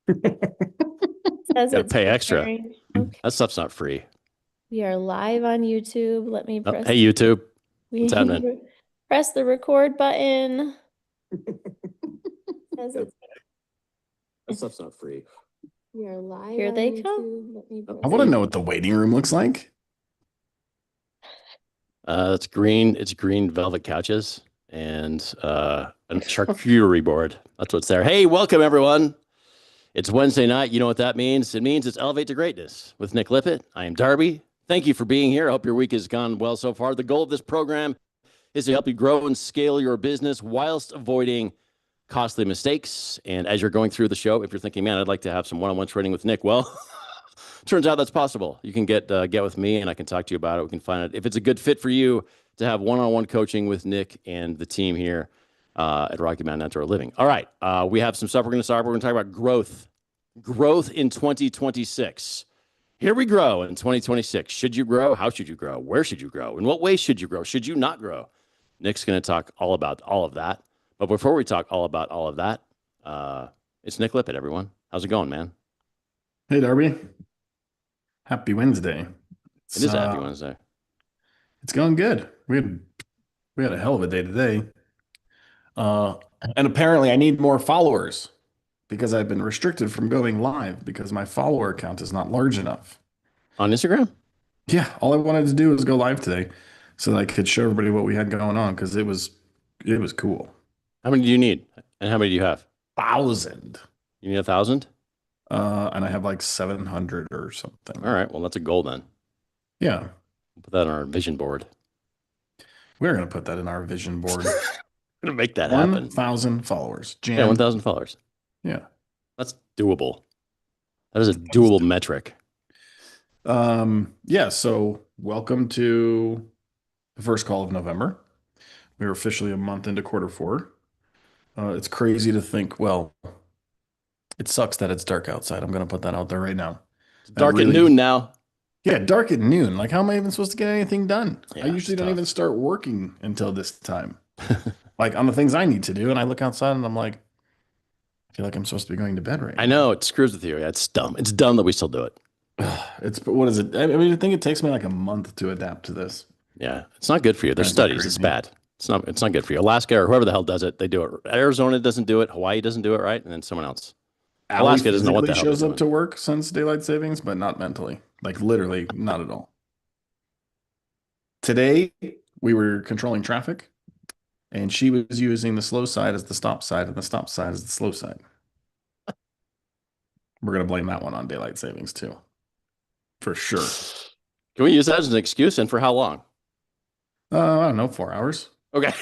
Says Got to it's pay extra. preparing. Okay. That stuff's not free. We are live on YouTube. Let me Oh, press hey, YouTube. What's happening? we press the record button. Says it's That stuff's not free. we are live. Here they come. Let me I want to know what the waiting room looks like. It's green. It's green velvet couches and a charcuterie board. That's what's there. Hey, welcome everyone. It's Wednesday night. You know what that means? It means it's Elevate to Greatness with Nick Lippitt. I am Darby. Thank you for being here. I hope your week has gone well so far. The goal of this program is to help you grow and scale your business whilst avoiding costly mistakes. And as you're going through the show, if you're thinking, man, I'd like to have some one-on-one training with Nick, well, turns out that's possible. You can get with me and I can talk to you about it. We can find it. If it's a good fit for you to have one-on-one coaching with Nick and the team here at Rocky Mountain Outdoor Living. All right. We have some stuff we're going to start. We're going to talk about growth in 2026. Here we grow in 2026. Should you grow? How should you grow? Where should you grow? In what ways should you grow? Should you not grow? Nick's going to talk all about all of that. But before we talk all about all of that, it's Nick Lippitt, everyone. How's it going, man? Hey, Darby. Happy Wednesday. It is Happy Wednesday. It's going good. We had a hell of a day today. And apparently I need more followers because I've been restricted from going live because my follower count is not large enough. On Instagram? Yeah, all I wanted to do was go live today so that I could show everybody what we had going on because it was cool. How many do you need? And how many do you have? 1,000. You need 1,000? And I have like 700 or something. All right. Well, that's a goal then. Yeah. We'll put that on our vision board. We're going to put that in our vision board. Gonna make that happen. 1,000 followers. Yeah, 1,000 followers. Yeah. That's doable. That is a doable metric. Yeah, so welcome to the first call of November. We're officially a month into quarter four. It's crazy to think, well, it sucks that it's dark outside. I'm going to put that out there right now. It's dark at noon now. Yeah, dark at noon. Like, how am I even supposed to get anything done? Yeah, I usually don't even start working until this time. Like on the things I need to do. And I look outside and I'm like, I feel like I'm supposed to be going to bed right now. I know, it screws with you. Yeah, it's dumb. It's dumb that we still do it. What is it? I mean, I think it takes me like a month to adapt to this. Yeah, it's not good for you. There's studies. It's bad. It's not good for you. Alaska or whoever the hell does it, they do it. Arizona doesn't do it. Hawaii doesn't do it, right? And then someone else. Alaska doesn't know what the hell shows up to work since daylight savings, but not mentally. Like literally, not at all. Today, we were controlling traffic, and she was using the slow side as the stop side, and the stop side as the slow side. We're gonna blame that one on daylight savings too, for sure. Can we use that as an excuse, and for how long? I don't know, 4 hours. Okay.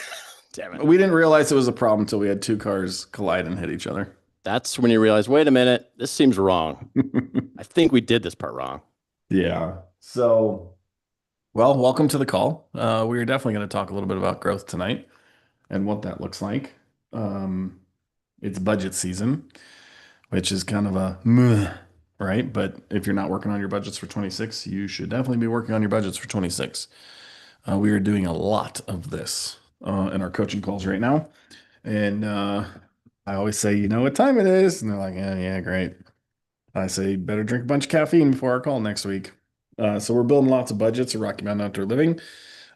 Damn it. We didn't realize it was a problem until we had two cars collide and hit each other. That's when you realize, wait a minute, this seems wrong. I think we did this part wrong. Yeah. So, well, welcome to the call. We are definitely going to talk a little bit about growth tonight and what that looks like. It's budget season, which is kind of a meh, right? But if you're not working on your budgets for 26, you should definitely be working on your budgets for 26. We are doing a lot of this in our coaching calls right now. And I always say, you know what time it is? And they're like, yeah, great. I say, better drink a bunch of caffeine before our call next week. So we're building lots of budgets at Rocky Mountain Outdoor Living.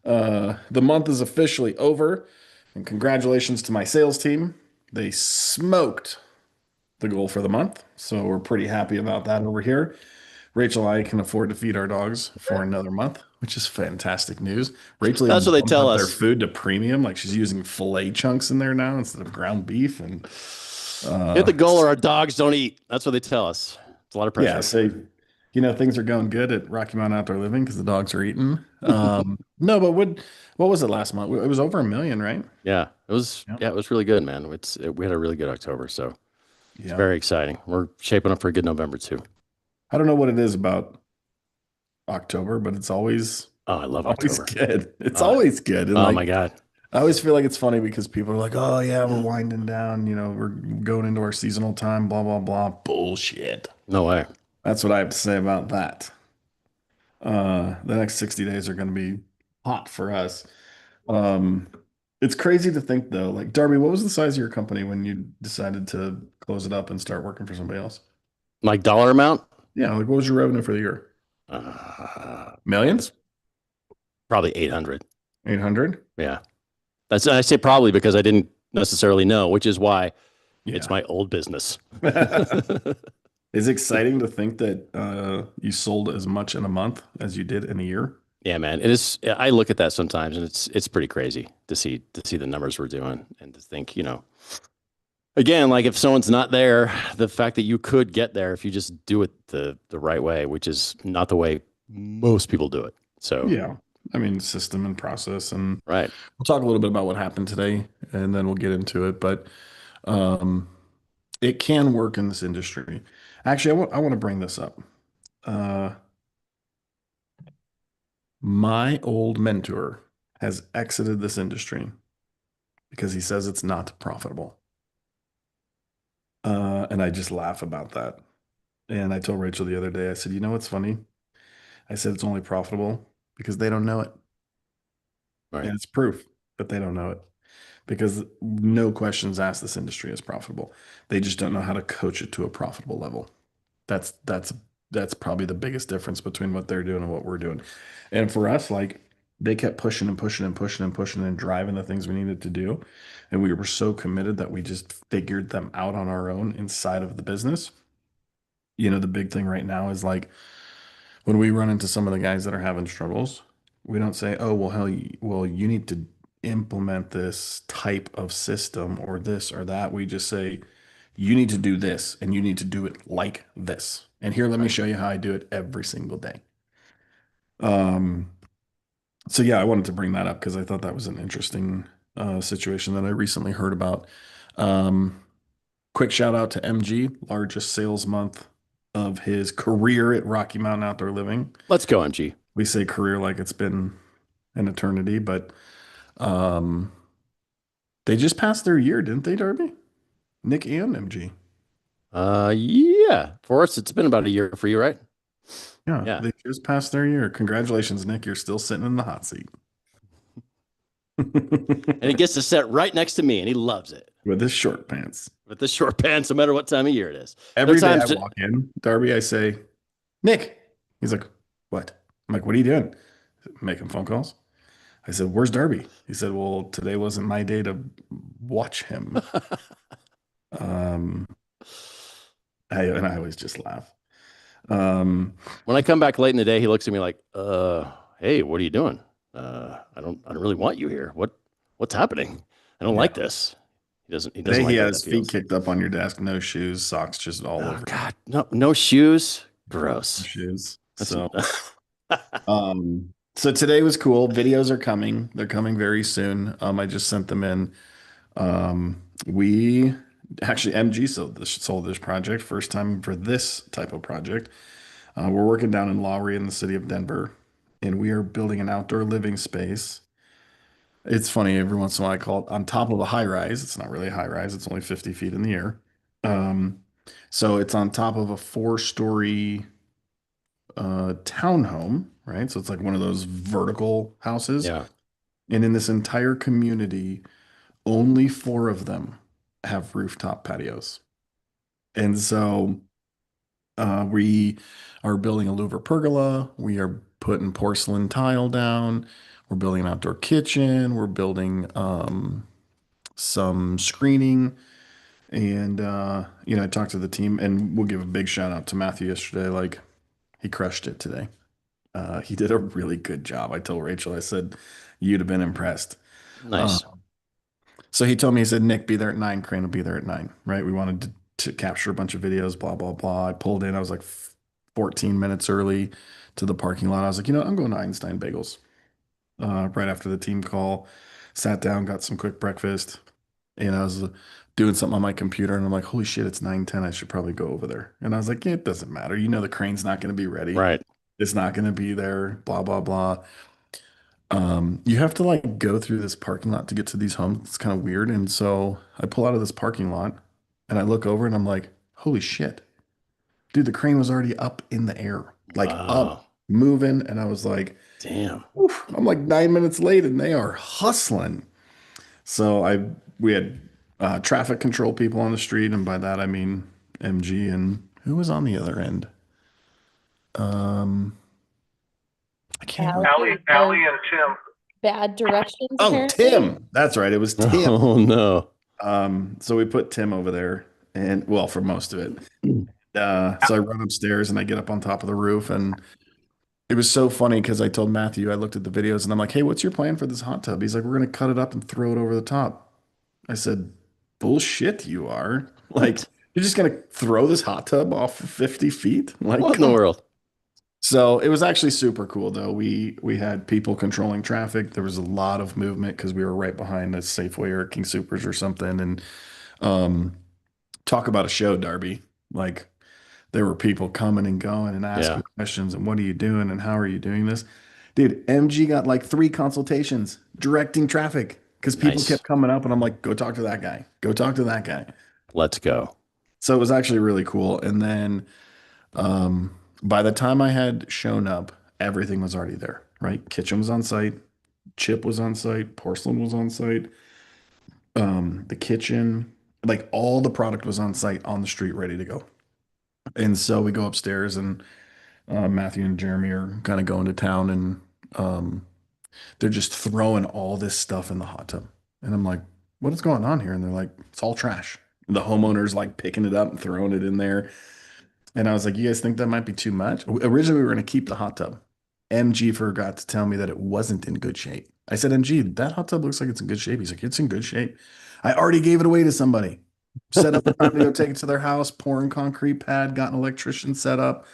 The month is officially over. And congratulations to my sales team. They smoked the goal for the month. So we're pretty happy about that over here. Rachel and I can afford to feed our dogs for another month, which is fantastic news. Rachel, that's what they tell us. Their food to premium, like she's using filet chunks in there now instead of ground beef. And hit the goal or our dogs don't eat. That's what they tell us. It's a lot of pressure. Yeah, so things are going good at Rocky Mountain Outdoor Living because the dogs are eating. No, but what was it last month? It was over 1 million, right? Yeah, it was. Yeah, it was really good, man. We had a really good October, so it's very exciting. We're shaping up for a good November too. I don't know what it is about October, but it's always I love October. Always good. It's always good. And oh my God. I always feel like it's funny because people are like, oh yeah, we're winding down, we're going into our seasonal time, blah, blah, blah. Bullshit. No way. That's what I have to say about that. The next 60 days are going to be hot for us. It's crazy to think though, like Darby, what was the size of your company when you decided to close it up and start working for somebody else? Like dollar amount? Yeah, like what was your revenue for the year? Millions? Probably 800. 800? Yeah. I say probably because I didn't necessarily know, which is why it's Yeah. my old business. It's exciting to think that you sold as much in a month as you did in a year. Yeah, man. It is. I look at that sometimes, and it's pretty crazy to see the numbers we're doing, and to think, again, like if someone's not there, the fact that you could get there if you just do it the right way, which is not the way most people do it. So Yeah. I mean, system and process. And right. we'll talk a little bit about what happened today and then we'll get into it. But um, it can work in this industry. Actually, I want to bring this up. Uh, my old mentor has exited this industry because he says it's not profitable. And I just laugh about that. And I told Rachel the other day, I said, you know what's funny? I said it's only profitable because they don't know it. Right. And it's proof that they don't know it because no questions asked, this industry is profitable. They just don't know how to coach it to a profitable level. That's that's probably the biggest difference between what they're doing and what we're doing. And for us, like they kept pushing and pushing and pushing and pushing and driving the things we needed to do. And we were so committed that we just figured them out on our own inside of the business. The big thing right now is like when we run into some of the guys that are having struggles, we don't say, "Oh, well, hell, well, you need to implement this type of system or this or that." We just say, "You need to do this and you need to do it like this." And here, let me show you how I do it every single day. Um, so yeah, I wanted to bring that up because I thought that was an interesting situation that I recently heard about. Um, Quick shout out to MG, largest sales month of his career at Rocky Mountain Outdoor Living. Let's go, MG. We say career like it's been an eternity, but um, they just passed their year, didn't they, Darby? Nick and MG. Yeah. For us, it's been about a year for you, right? Yeah, Yeah. they just passed their year. Congratulations, Nick. You're still sitting in the hot seat. And he gets to sit right next to me, and he loves it. With his short pants. With the short pants, no matter what time of year it is. Every day I walk in, Darby, I say, Nick. He's like, what? I'm like, what are you doing? Making phone calls. I said, where's Darby? He said, well, today wasn't my day to watch him. I always just laugh. When I come back late in the day, he looks at me like, hey, what are you doing? I don't really want you here. What's happening? I don't like this. He doesn't Today like he how had his that feet feels. kicked up on your desk, no shoes, socks just all Oh over. God, no shoes. Gross. Shoes. That's- So today was cool. Videos are coming. They're coming very soon. I just sent them in. We actually MG sold this project first time for this type of project. We're working down in Lowry in the city of Denver, and we are building an outdoor living space. It's funny, every once in a while I call it on top of a high rise. It's not really a high rise, it's only 50 feet in the air. So it's on top of a 4-story townhome, right? So it's like one of those vertical houses. yeah. And in this entire community, only 4 of them have rooftop patios. And so we are building a louver pergola. We are putting porcelain tile down. We're building an outdoor kitchen. We're building some screening. And, I talked to the team, and we'll give a big shout out to Matthew yesterday. Like, he crushed it today. He did a really good job. I told Rachel, I said, you'd have been impressed. Nice. So he told me, he said, Nick, be there at 9. Crane will be there at 9, right? We wanted to capture a bunch of videos, blah, blah, blah. I pulled in. I was like 14 minutes early to the parking lot. I was like, I'm going to Einstein Bagels right after the team call. Sat down, got some quick breakfast, and I was doing something on my computer, and I'm like, holy shit, it's 9:10. I should probably go over there. And I was like, yeah, it doesn't matter. The crane's not going to be ready. Right. It's not going to be there, blah, blah, blah. You have to like go through this parking lot to get to these homes. It's kind of weird. And so I pull out of this parking lot and I look over and I'm like, holy shit. Dude, the crane was already up in the air, like up, moving. And I was like, damn. oof. I'm like 9 minutes late and they are hustling. We had traffic control people on the street. And by that, I mean MG and Who was on the other end? I can't remember. Allie and Tim. Bad directions, Oh, apparently. Tim. That's right. It was Tim. Oh no. So we put Tim over there, and well, for most of it. So I run upstairs and I get up on top of the roof, and it was so funny because I told Matthew, I looked at the videos and I'm like, hey, what's your plan for this hot tub? He's like, we're gonna cut it up and throw it over the top. I said, bullshit, you are. Like, you're just gonna throw this hot tub off 50 feet? Like, What in come the on. world? So it was actually super cool though. We had people controlling traffic. There was a lot of movement because we were right behind a Safeway or a King Supers or something. And um, talk about a show, Darby. Like, there were people coming and going and asking Yeah. questions and what are you doing and how are you doing this? Dude, MG got like 3 consultations directing traffic because people Nice. kept coming up and I'm like, go talk to that guy. Go talk to that guy. Let's go. So it was actually really cool. And then by the time I had shown up, everything was already there, right? Kitchen was on site, chip was on site, porcelain was on site, the kitchen, like all the product was on site on the street, ready to go. And so we go upstairs, and Matthew and Jeremy are kind of going to town, and they're just throwing all this stuff in the hot tub. And I'm like, what is going on here? And they're like, it's all trash. And the homeowner's like picking it up and throwing it in there. And I was like, you guys think that might be too much? Originally, we were going to keep the hot tub. MG forgot to tell me that it wasn't in good shape. I said, MG, that hot tub looks like it's in good shape. He's like, it's in good shape. I already gave it away to somebody. Set up the time to go take it to their house, pouring concrete pad, got an electrician set up.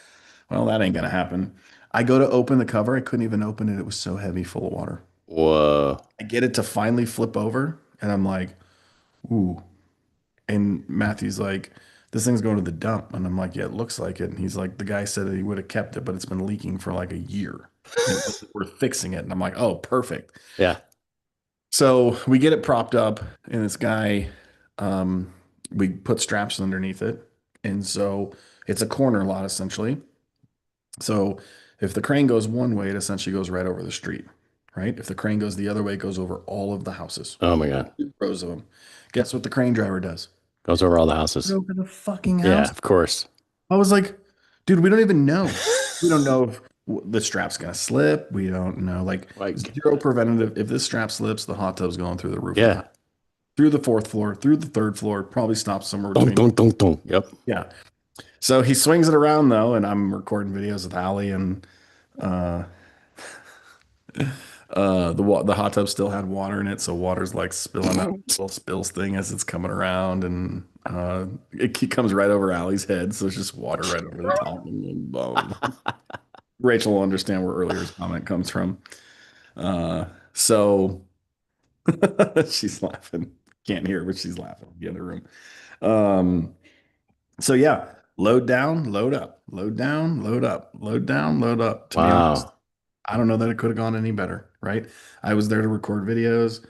Well, that ain't going to happen. I go to open the cover. I couldn't even open it. It was so heavy, full of water. Whoa. I get it to finally flip over, and I'm like, ooh. And Matthew's like, this thing's going to the dump. And I'm like, yeah, it looks like it. And he's like, the guy said that he would have kept it, but it's been leaking for like a year. And it wasn't worth fixing it. And I'm like, oh, perfect. Yeah. So we get it propped up, and this guy, we put straps underneath it. And so it's a corner lot essentially. So if the crane goes one way, it essentially goes right over the street, right? If the crane goes the other way, it goes over all of the houses, Oh my God. 2 rows of them. Guess what the crane driver does? Goes over all the houses. Over the fucking Yeah, house. of course. I was like, dude, we don't even know. We don't know if the strap's gonna slip. We don't know. Like, Like, zero preventative. If this strap slips, the hot tub's going through the roof. yeah. Through the 4th floor, through the 3rd floor, probably stops somewhere Dun, between. dun, dun, dun. Yep. Yeah. So he swings it around though, and I'm recording videos with Allie, and the hot tub still had water in it, so water's like spilling out, little spills thing as it's coming around, and it comes right over Allie's head, so it's just water right over the top. And boom. Rachel will understand where earlier's comment comes from. So she's laughing. Can't hear her, but she's laughing in the other room. So yeah, load down, load up, load down, load up, load down, load up. To be honest, Wow. I don't know that it could have gone any better, right? I was there to record videos.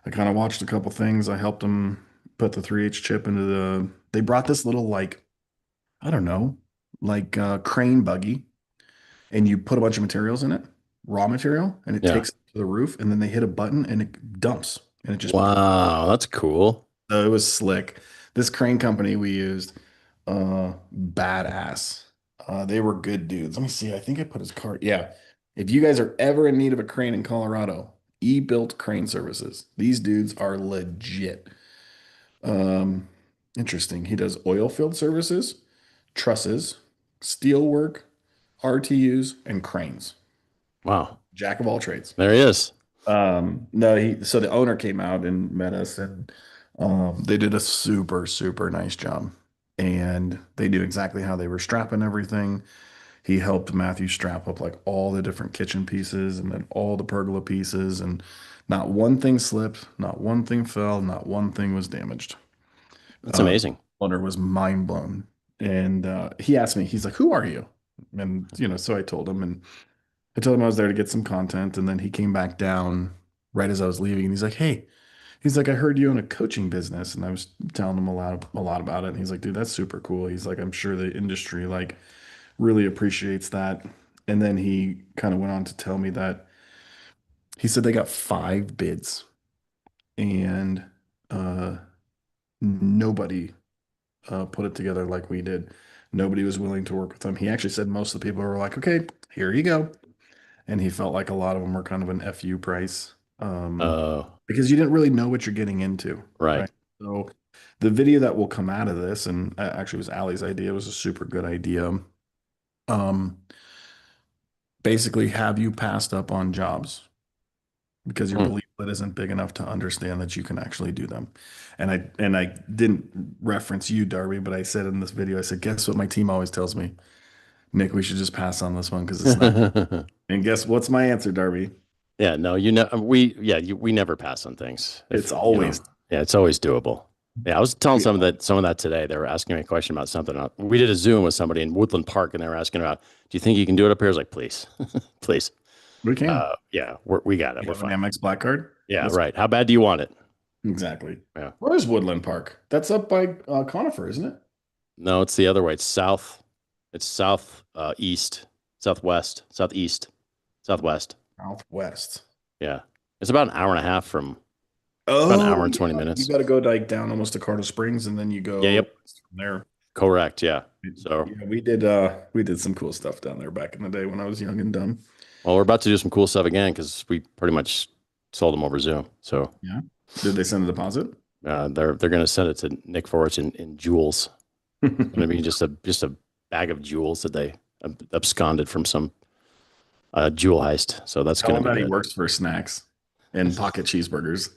I kind of watched a couple things. I helped them put the 3H chip into they brought this little, like, I don't know, like crane buggy, and you put a bunch of materials in it, raw material, and it Yeah. takes it to the roof, and then they hit a button and it dumps, and it just, Wow. That's cool. so it was slick. This crane company we used, badass. They were good dudes. Let me see. I think I put his card. Yeah. If you guys are ever in need of a crane in Colorado, E-Built Crane Services. These dudes are legit. Interesting. He does oil field services, trusses, steel work, RTUs, and cranes. Wow. Jack of all trades. There he is. No, so the owner came out and met us, and they did a super, super nice job. And they knew exactly how they were strapping everything. He helped Matthew strap up like all the different kitchen pieces and then all the pergola pieces, and not one thing slipped, not one thing fell, not one thing was damaged. That's amazing. Owner was mind blown. And he asked me, he's like, who are you? And, so I told him, and I told him I was there to get some content. And then he came back down right as I was leaving, and he's like, hey, he's like, I heard you own a coaching business. And I was telling him a lot about it. And he's like, dude, that's super cool. He's like, I'm sure the industry like really appreciates that. And then he kind of went on to tell me that he said they got 5 bids, and nobody put it together like we did. Nobody was willing to work with him. He actually said most of the people were like, okay, here you go. And he felt like a lot of them were kind of an FU price. Oh, Because you didn't really know what you're getting into. right. So the video that will come out of this, and actually it was Allie's idea, it was a super good idea. Um, basically have you passed up on jobs because your Hmm. belief that isn't big enough to understand that you can actually do them. And I didn't reference you, Darby, but I said in this video, I said, guess what my team always tells me? Nick, we should just pass on this one because it's not. And guess what's my answer, Darby? Yeah, no, we never pass on things. It's always yeah, it's always doable. Yeah, I was telling some of that today. They were asking me a question about something. We did a Zoom with somebody in Woodland Park, and they were asking about, "Do you think you can do it up here?" I was like, "Please, please." we can. Yeah, we got it. You We're have an fine. Amex Black Card? Yeah, Let's- right. How bad do you want it? Exactly. Yeah. Where is Woodland Park? That's up by Conifer, isn't it? No, it's the other way. It's south. It's south, east, southwest, southeast, southwest. Southwest. Yeah, it's about an hour and a half from. Oh, About an hour and 20 minutes. You got to go like down almost to Colorado Springs, and then you go. Yeah, yep. From there. Correct. Yeah. So, Yeah, we did some cool stuff down there back in the day when I was young and dumb. well, we're about to do some cool stuff again because we pretty much sold them over Zoom. So, Yeah. Did they send a deposit? they're going to send it to Nick Forrest in jewels. Maybe just a bag of jewels that they absconded from some jewel heist. So that's Tell going him to that be he good. works for snacks and pocket cheeseburgers.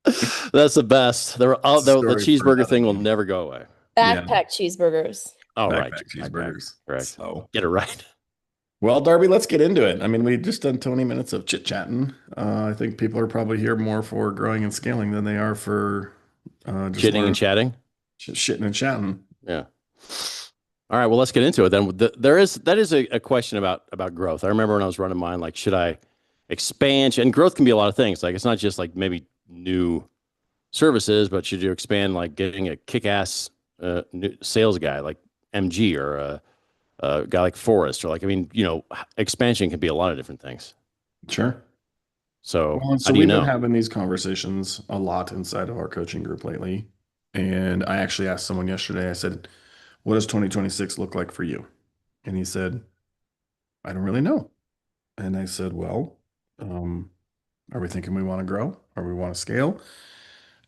That's the best. The Story for cheeseburger another thing will day. never go away. Yeah. Backpack cheeseburgers. Oh, right. Backpack cheeseburgers. Correct. So, Get it right. well, Darby, let's get into it. I mean, we just done 20 minutes of chit chatting. I think people are probably here more for growing and scaling than they are for just Chitting learning- and chatting. shitting and chatting. Yeah. All right. Well, let's get into it then. That is a question about growth. I remember when I was running mine, like, should I expand? And growth can be a lot of things. Like, it's not just like maybe new services, but should you expand, like getting a kick-ass new sales guy like MG or a guy like Forrest, or like, I mean, expansion can be a lot of different things. Sure. So, Well, how do you we've know? been having these conversations a lot inside of our coaching group lately. And I actually asked someone yesterday, I said, what does 2026 look like for you? And he said, I don't really know. And I said, well, are we thinking we want to grow? Or we want to scale?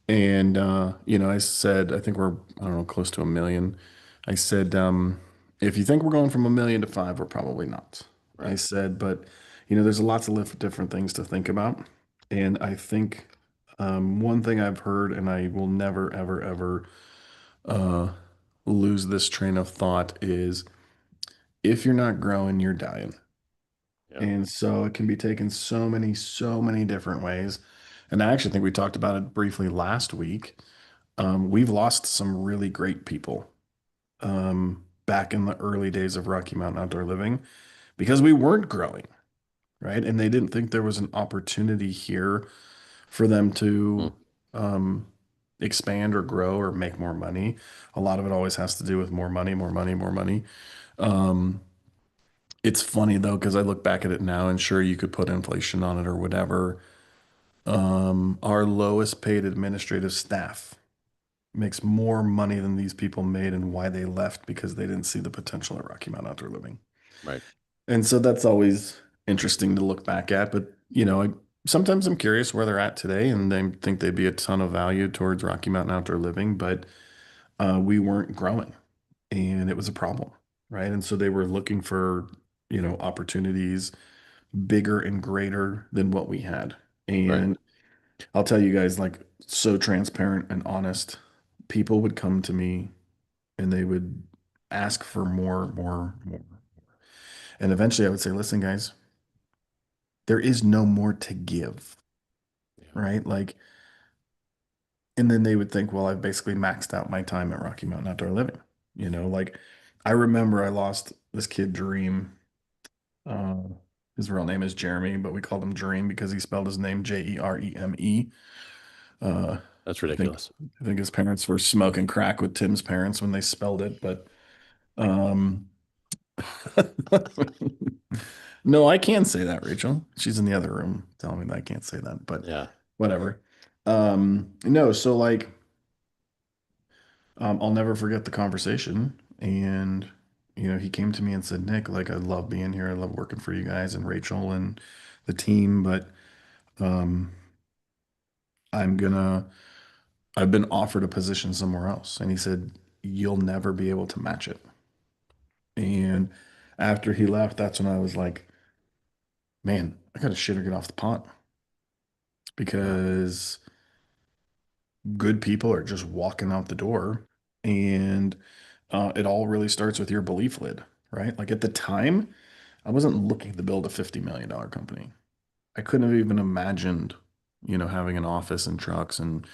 And, I said, I think we're, I don't know, close to 1 million. I said, if you think we're going from 1 million to 5, we're probably not. I Right. said, but, there's lots of different things to think about. And I think one thing I've heard, and I will never, ever, ever lose this train of thought, is if you're not growing, you're dying. Yeah. And so it can be taken so many different ways. And I actually think we talked about it briefly last week. We've lost some really great people back in the early days of Rocky Mountain Outdoor Living because we weren't growing, right? And they didn't think there was an opportunity here for them to expand or grow or make more money. A lot of it always has to do with more money, more money, more money. It's funny though, because I look back at it now and sure you could put inflation on it or whatever. Our lowest paid administrative staff makes more money than these people made and why they left because they didn't see the potential at Rocky Mountain Outdoor Living. Right. And so that's always interesting to look back at. But, sometimes I'm curious where they're at today and they think they'd be a ton of value towards Rocky Mountain Outdoor Living, but we weren't growing and it was a problem. Right. And so they were looking for, opportunities bigger and greater than what we had. And I'll tell you guys, like, so transparent and honest, people would come to me and they would ask for more. And eventually I would say, listen, guys, there is no more to give. Yeah. Right. Like, and then they would think, well, I've basically maxed out my time at Rocky Mountain Outdoor Living. Like I remember I lost this kid, Dream. His real name is Jeremy, but we called him Dream because he spelled his name Jereme. That's ridiculous. I think his parents were smoking crack with Tim's parents when they spelled it, but no, I can say that, Rachel. She's in the other room telling me that I can't say that, but Yeah. whatever. No, so like I'll never forget the conversation. And, he came to me and said, Nick, like, I love being here. I love working for you guys and Rachel and the team, but um, I'm gonna, I've been offered a position somewhere else. And he said, you'll never be able to match it. And after he left, that's when I was like, man, I got to shit or get off the pot because good people are just walking out the door. And it all really starts with your belief lid, right? Like at the time, I wasn't looking to build a $50 million company. I couldn't have even imagined, having an office and trucks and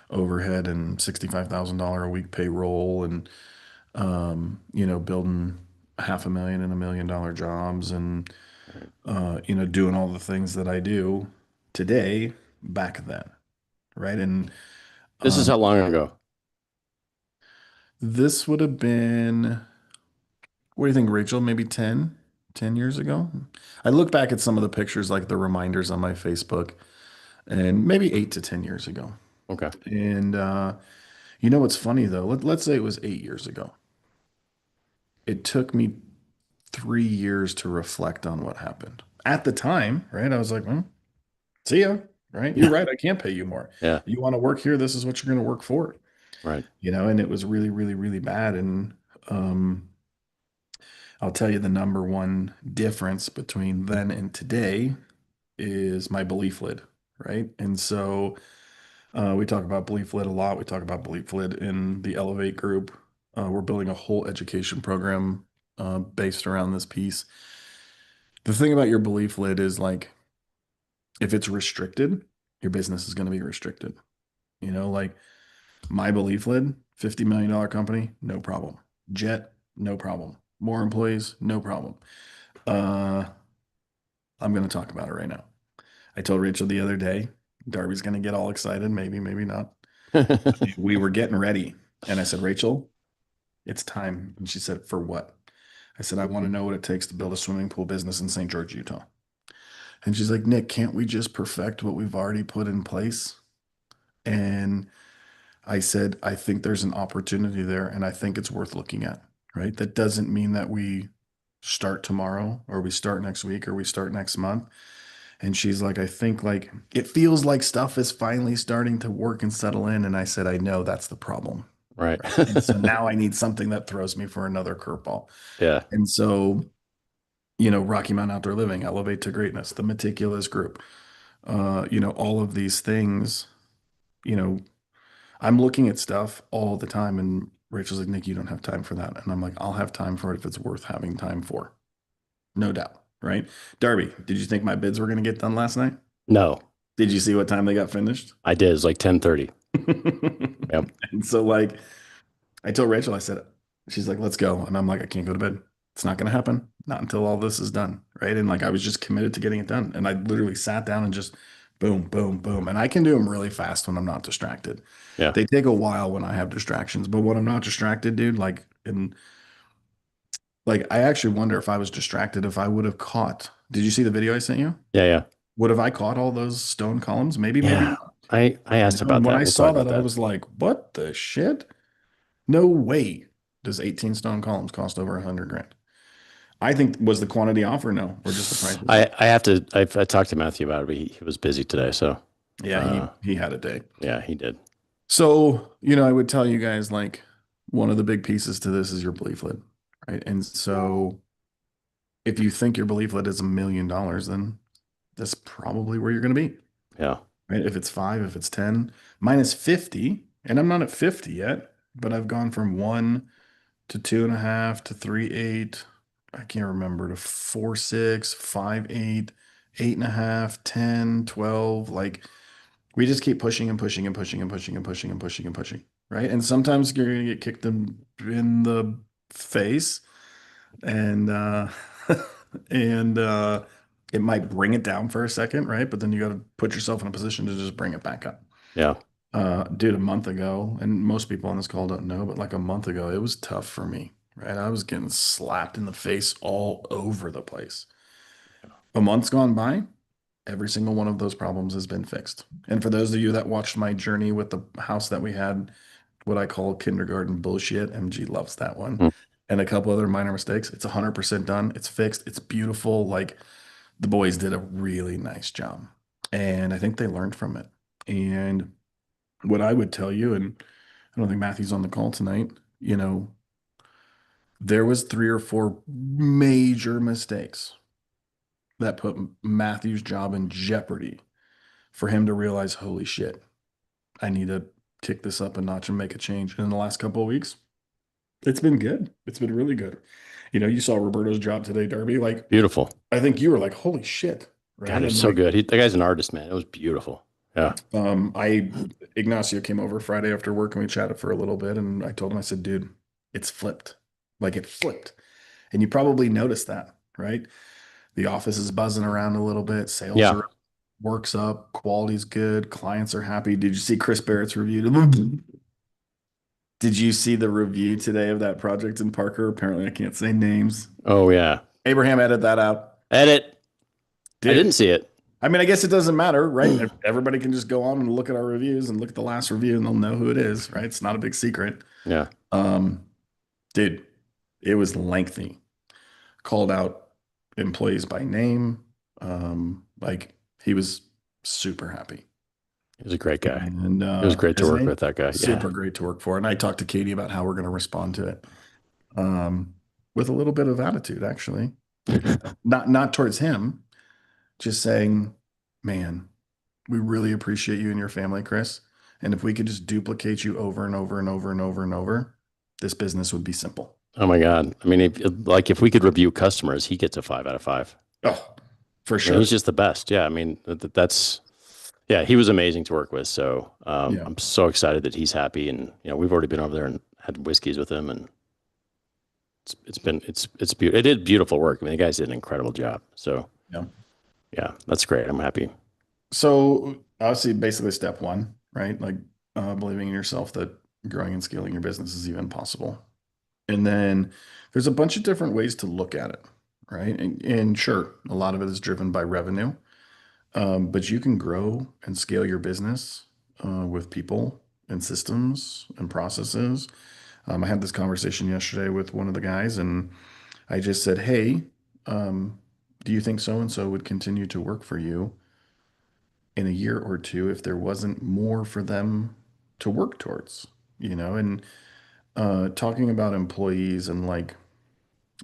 overhead and $65,000 a week payroll and, building $500,000 and $1 million jobs and, doing all the things that I do today back then. Right. And This is how long ago? this would have been, what do you think, Rachel? Maybe 10 years ago? I look back at some of the pictures, like the reminders on my Facebook, and maybe 8 to 10 years ago. Okay. And you know what's funny though? Let's say it was 8 years ago. It took me 3 years to reflect on what happened. At the time, right? I was like, well, see ya. Right? You're right. I can't pay you more. Yeah. You want to work here? This is what you're going to work for. Right. And it was really, really, really bad. And I'll tell you the number one difference between then and today is my belief lid, right? And so we talk about belief lid a lot. We talk about belief lid in the Elevate group. We're building a whole education program based around this piece. The thing about your belief lid is like, if it's restricted, your business is going to be restricted. Like my belief lid, $50 million company, no problem. Jet, no problem. More employees, no problem. I'm going to talk about it right now. I told Rachel the other day, Darby's going to get all excited. Maybe, maybe not. We were getting ready. And I said, Rachel, it's time. And she said, for what? I said, I want to know what it takes to build a swimming pool business in St. George, Utah. And she's like, Nick, can't we just perfect what we've already put in place? And I said, I think there's an opportunity there and I think it's worth looking at, right? That doesn't mean that we start tomorrow or we start next week or we start next month. And she's like, I think like it feels like stuff is finally starting to work and settle in. And I said, I know that's the problem. Right. And so now I need something that throws me for another curveball. Yeah. And so, Rocky Mountain Outdoor Living, Elevate to Greatness, the Meticulous Group, all of these things, I'm looking at stuff all the time. And Rachel's like, Nick, you don't have time for that. And I'm like, I'll have time for it if it's worth having time for. No doubt. Right. Darby, did you think my bids were going to get done last night? No, Did you see what time they got finished? I did. It's like 10:30. Yep. And so like I told Rachel, I said, she's like, let's go. And I'm like, I can't go to bed. It's not going to happen. Not until all this is done. Right. And like I was just committed to getting it done. And I literally sat down and just boom, boom, boom. And I can do them really fast when I'm not distracted. Yeah. They take a while when I have distractions, but when I'm not distracted, dude, I actually wonder if I was distracted, if I would have caught. Did you see the video I sent you? Yeah. Yeah. Would have I caught all those stone columns? Maybe, maybe Yeah. not. I asked about And that. when I We'll saw talk about that, I was like, what the shit? No way does 18 stone columns cost over 100 grand. I think was the quantity off or no, or just the price? I talked to Matthew about it, but he was busy today. So Yeah, he had a day. yeah, he did. So, I would tell you guys like one of the big pieces to this is your belief lid, right? And so if you think your belief lid is $1 million, then that's probably where you're going to be. Yeah. Right? If it's 5, if it's 10, mine is 50, and I'm not at 50 yet, but I've gone from 1 to 2.5 to 3.8. I can't remember to 4.6, 5.8, 8.5, 10, 12. Like we just keep pushing and pushing and pushing and pushing and pushing and pushing and pushing. Right. And sometimes you're gonna get kicked in the face and and it might bring it down for a second, right? But then you got to put yourself in a position to just bring it back up. Yeah. Dude, a month ago, and most people on this call don't know, but like a month ago, it was tough for me, right? I was getting slapped in the face all over the place. A month's gone by, every single one of those problems has been fixed. And for those of you that watched my journey with the house that we had what I call kindergarten bullshit. MG loves that one. Hmm. And a couple other minor mistakes. It's 100% done. It's fixed. It's beautiful. Like the boys did a really nice job. And I think they learned from it. And what I would tell you, and I don't think Matthew's on the call tonight, there was 3 or 4 major mistakes that put Matthew's job in jeopardy for him to realize, holy shit, I need to kick this up a notch and make a change. And in the last couple of weeks, it's been good. It's been really good. You saw Roberto's job today, Darby. Like, Beautiful. I think you were like, holy shit. Right. God, it was And so like, good. The guy's an artist, man. It was beautiful. Yeah. Ignacio came over Friday after work and we chatted for a little bit. And I told him, I said, dude, it's flipped. Like it flipped. And you probably noticed that, right? The office is buzzing around a little bit. Sales Yeah. are works up. Quality's good. Clients are happy. Did you see Chris Barrett's review? Did you see the review today of that project in Parker? Apparently, I can't say names. Oh, yeah. Abraham, edit that out. Edit. I Dude, didn't see it. I mean, I guess it doesn't matter, right? Everybody can just go on and look at our reviews and look at the last review and they'll know who it is, right? It's not a big secret. Yeah. Dude, it was lengthy. Called out employees by name. Like he was super happy. He was a great guy. And It was great to work with that guy. super Yeah. great to work for. And I talked to Katie about how we're going to respond to it. With a little bit of attitude, actually. Not towards him, just saying, man, we really appreciate you and your family, Chris. And if we could just duplicate you over and over and over and over and over, this business would be simple. Oh my God. I mean, if we could review customers, he gets a 5 out of 5. Oh, for I sure. mean, he's just the best. Yeah. I mean, yeah, he was amazing to work with. So Yeah. I'm so excited that he's happy. And, we've already been over there and had whiskeys with him. And it's beautiful. It did beautiful work. I mean, the guys did an incredible job. So yeah, that's great. I'm happy. So obviously, basically step one, right? Like believing in yourself that growing and scaling your business is even possible. And then there's a bunch of different ways to look at it, right? And sure, a lot of it is driven by revenue, but you can grow and scale your business with people and systems and processes. I had this conversation yesterday with one of the guys, and I just said, hey, do you think so-and-so would continue to work for you in a year or two if there wasn't more for them to work towards? And talking about employees, and like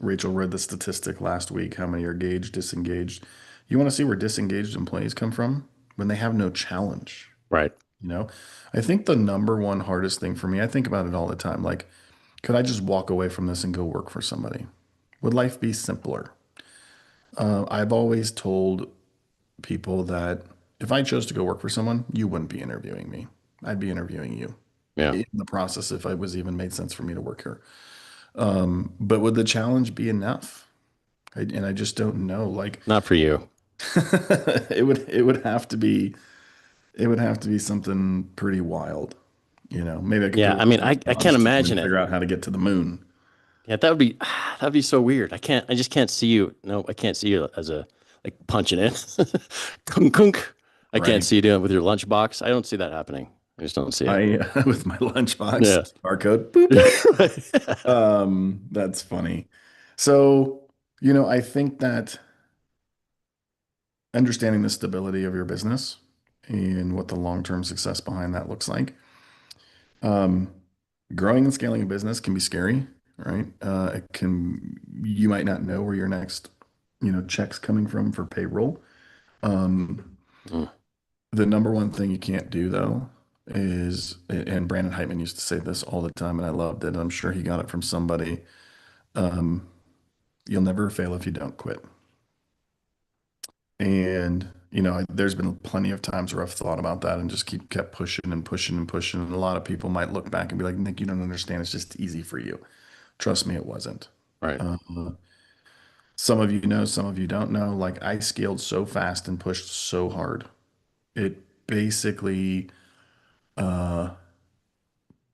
Rachel read the statistic last week, how many are engaged, disengaged. You want to see where disengaged employees come from? When they have no challenge. Right. I think the number one hardest thing for me, I think about it all the time. Like, could I just walk away from this and go work for somebody? Would life be simpler? I've always told people that if I chose to go work for someone, you wouldn't be interviewing me. I'd be interviewing you. Yeah. In the process, if it was even made sense for me to work here. But would the challenge be enough? And I just don't know. Like, Not for you. it would have to be something pretty wild. Maybe I could. Yeah. I mean, I can't imagine it. Figure out how to get to the moon. Yeah, that'd be so weird. I just can't see you. No, I can't see you as like punching in. Kunk, kunk. I Right. can't see you doing it with your lunchbox. I don't see that happening. I just don't see it. With my lunchbox Yeah. barcode. Boop. That's funny. So, I think that understanding the stability of your business and what the long-term success behind that looks like. Growing and scaling a business can be scary, right? You might not know where your next, check's coming from for payroll. The number one thing you can't do though is, and Brandon Heitman used to say this all the time, and I loved it. I'm sure he got it from somebody. You'll never fail if you don't quit. And, there's been plenty of times where I've thought about that and just kept pushing and pushing and pushing. And a lot of people might look back and be like, Nick, you don't understand. It's just easy for you. Trust me, it wasn't. Right. Some of you know, some of you don't know. Like, I scaled so fast and pushed so hard. It basically